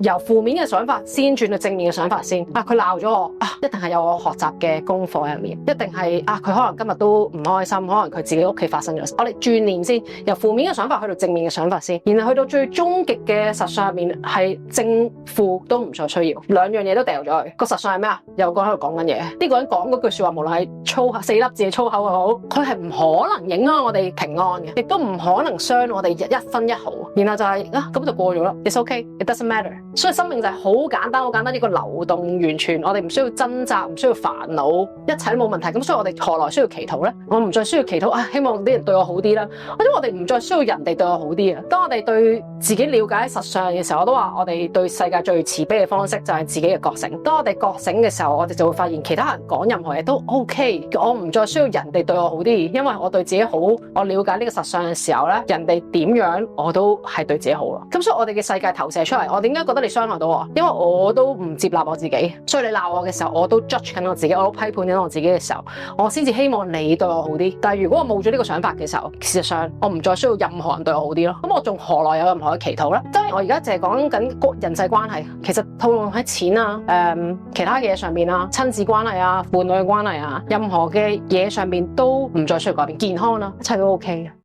由負面嘅想法先轉到正面嘅想法先。佢鬧咗我一定係有我學習嘅功課入面，一定係佢可能今日都唔開心，可能佢自己屋企發生咗事。我哋轉念先，由負面嘅想法去到正面嘅想法先，然後去到最終極嘅實相入面係正負都唔再需要，兩樣嘢都掉咗去。個實相係咩啊？有個喺度講緊嘢，呢個人講嗰句說話，無論係粗口4粒字嘅粗口又好，佢係唔可能影響我哋平安嘅，亦都唔可能傷我哋一分一毫。然後就係咁就過咗啦。It's okay, it doesn't matter。所以生命就係好簡單，好簡單，呢個流動，完全我哋唔需要掙扎，唔需要煩惱，一切都冇問題。咁所以我哋何來需要祈禱咧？我唔再需要祈禱希望啲人對我好啲啦，或者我哋唔再需要人哋對我好啲啊。當我哋對自己了解實相嘅時候，我都話我哋對世界最慈悲嘅方式就係自己嘅覺醒。當我哋覺醒嘅時候，我哋就會發現其他人講任何嘢都 OK， 我唔再需要人哋對我好啲，因為我對自己好，我了解呢個實相嘅時候咧，人哋點樣我都係對自己好咯。咁所以我哋嘅世界投射出嚟，我點解覺得你傷害到我？因為我都唔接納我自己，所以你鬧我嘅時候，我都 judge 緊我自己，我都批判緊我自己嘅時候，我先至希望你對我好啲。但係如果我冇咗呢個想法嘅時候，事實上我唔再需要任何人對我好啲咯。咁我仲何來有任何嘅祈禱咧？當然我而家淨係講緊人際關係，其實套用喺錢啊、其他嘢上面啊、親子關係啊、伴侶關係啊，任何嘅嘢上面都唔再需要改變，健康啦，一切都 OK 嘅。